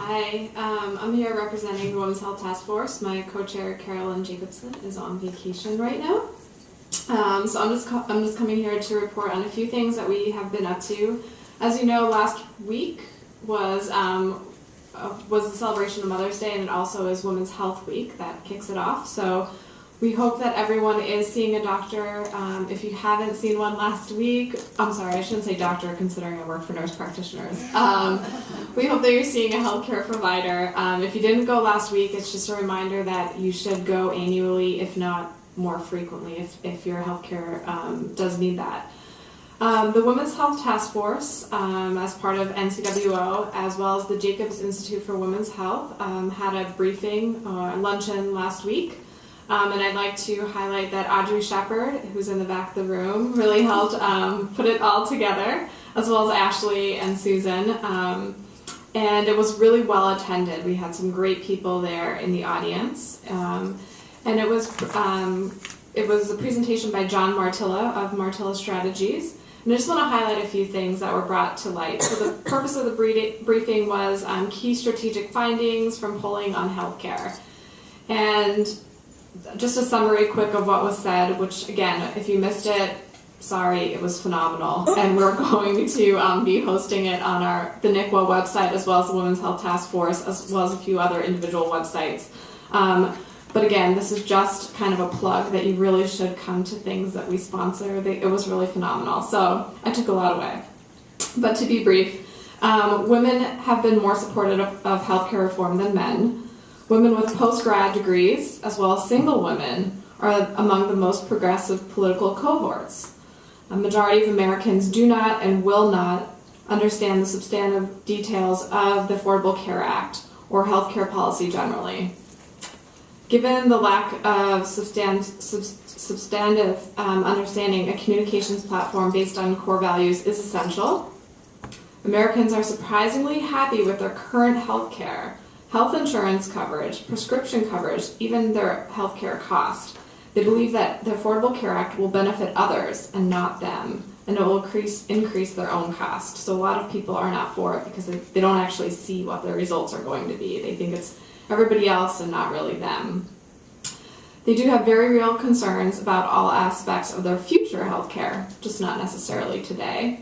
Hi, I'm here representing the Women's Health Task Force. My co-chair, Carolyn Jacobson, is on vacation right now. So I'm just coming here to report on a few things that we have been up to. As you know, last week was the celebration of Mother's Day, and it also is Women's Health Week that kicks it off. So we hope that everyone is seeing a doctor. If you haven't seen one last week, I'm sorry, I shouldn't say doctor considering I work for nurse practitioners. We hope that you're seeing a healthcare provider. If you didn't go last week, it's just a reminder that you should go annually, if not more frequently, if your healthcare does need that. The Women's Health Task Force, as part of NCWO, as well as the Jacobs Institute for Women's Health, had a briefing, luncheon last week. And I'd like to highlight that Audrey Shepard, who's in the back of the room, really helped put it all together, as well as Ashley and Susan. And it was really well attended. We had some great people there in the audience. And it was a presentation by John Martilla of Martilla Strategies. And I just want to highlight a few things that were brought to light. So the purpose of the briefing was key strategic findings from polling on healthcare. And just a summary quick of what was said, which again, if you missed it, sorry, it was phenomenal. And we're going to be hosting it on the NCWO website, as well as the Women's Health Task Force, as well as a few other individual websites. But again, this is just kind of a plug that you really should come to things that we sponsor. It was really phenomenal. So I took a lot away. But to be brief, women have been more supportive of healthcare reform than men. Women with post-grad degrees, as well as single women, are among the most progressive political cohorts. A majority of Americans do not and will not understand the substantive details of the Affordable Care Act or healthcare policy generally. Given the lack of substantive understanding, a communications platform based on core values is essential. Americans are surprisingly happy with their current health care, health insurance coverage, prescription coverage, even their health care cost. They believe that the Affordable Care Act will benefit others and not them, and it will increase their own cost. So a lot of people are not for it because they don't actually see what the results are going to be. They think it's everybody else and not really them. They do have very real concerns about all aspects of their future health care, just not necessarily today.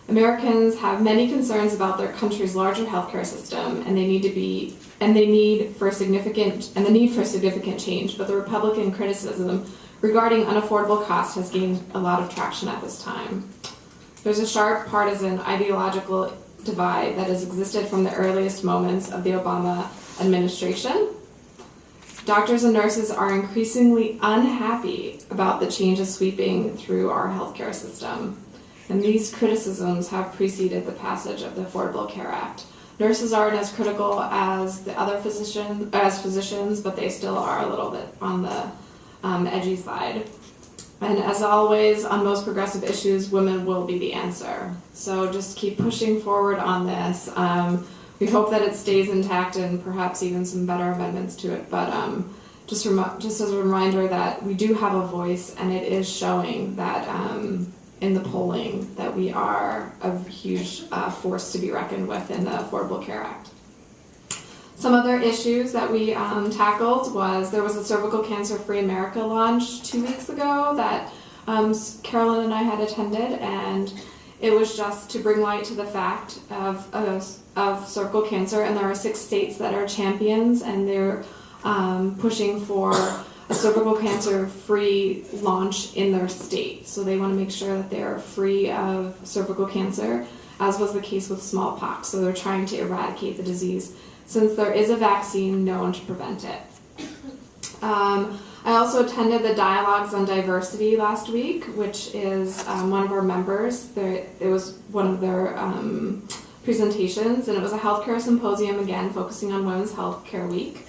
Americans have many concerns about their country's larger healthcare system, and the need for significant change. But the Republican criticism regarding unaffordable costs has gained a lot of traction at this time. There's a sharp partisan ideological divide that has existed from the earliest moments of the Obama administration. Doctors and nurses are increasingly unhappy about the changes sweeping through our healthcare system. And these criticisms have preceded the passage of the Affordable Care Act. Nurses aren't as critical as the other physicians, but they still are a little bit on the edgy side. And as always, on most progressive issues, women will be the answer. So just keep pushing forward on this. We hope that it stays intact and perhaps even some better amendments to it. But just as a reminder that we do have a voice, and it is showing that in the polling that we are a huge force to be reckoned with in the Affordable Care Act. Some other issues that we tackled was there was a Cervical Cancer Free America launch 2 weeks ago that Carolyn and I had attended, and it was just to bring light to the fact of cervical cancer, and there are 6 states that are champions, and they're pushing for a cervical cancer-free launch in their state. So they want to make sure that they're free of cervical cancer, as was the case with smallpox. So they're trying to eradicate the disease since there is a vaccine known to prevent it. I also attended the Dialogues on Diversity last week, which is one of our members. It was one of their presentations, and it was a healthcare symposium, again, focusing on Women's Healthcare Week.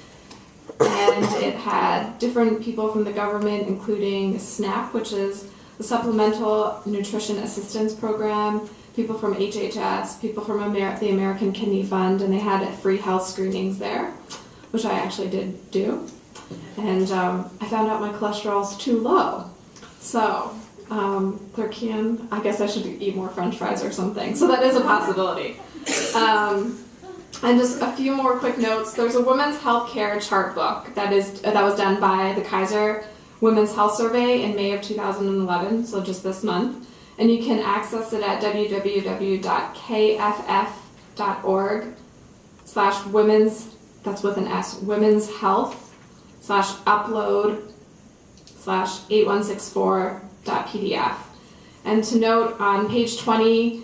And it had different people from the government, including SNAP, which is the Supplemental Nutrition Assistance Program, people from HHS, people from the American Kidney Fund, and they had free health screenings there, which I actually did do. And I found out my cholesterol's too low. So I guess I should eat more French fries or something. So that is a possibility. And just a few more quick notes. There's a women's healthcare chart book that was done by the Kaiser Women's Health Survey in May of 2011, so just this month. And you can access it at www.kff.org/women's, that's with an S, women's health /upload/8164.pdf. And to note, on page 20,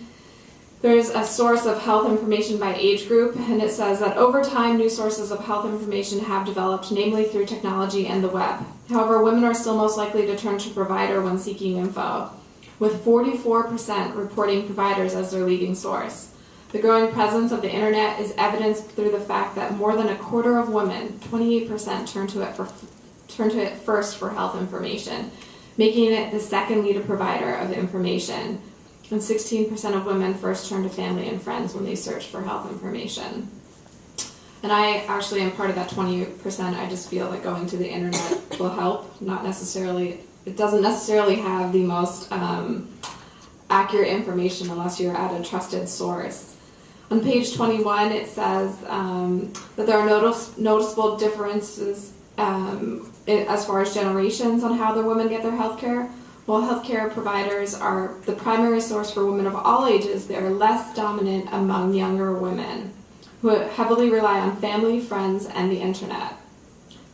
there's a source of health information by age group, and it says that over time, new sources of health information have developed, namely through technology and the web. However, women are still most likely to turn to provider when seeking info, with 44% reporting providers as their leading source. The growing presence of the internet is evidenced through the fact that more than a quarter of women, 28%, turn to it first for health information, making it the second leading provider of information. And 16% of women first turn to family and friends when they search for health information. And I actually am part of that 20%. I just feel that going to the internet will help. It doesn't necessarily have the most accurate information unless you're at a trusted source. On page 21, it says that there are noticeable differences as far as generations on how the women get their health care. While healthcare providers are the primary source for women of all ages, they are less dominant among younger women who heavily rely on family, friends, and the internet.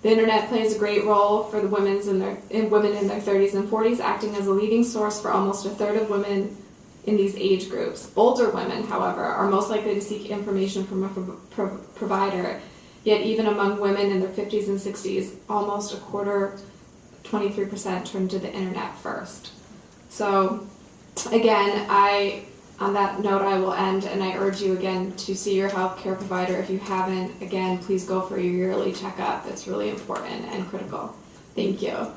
The internet plays a great role for the women in their 30s and 40s, acting as a leading source for almost a third of women in these age groups. Older women, however, are most likely to seek information from a provider, yet even among women in their 50s and 60s, almost a quarter, 23%, turn to the internet first. So again, on that note, I will end, and I urge you again to see your healthcare provider. If you haven't, again, please go for your yearly checkup. It's really important and critical. Thank you.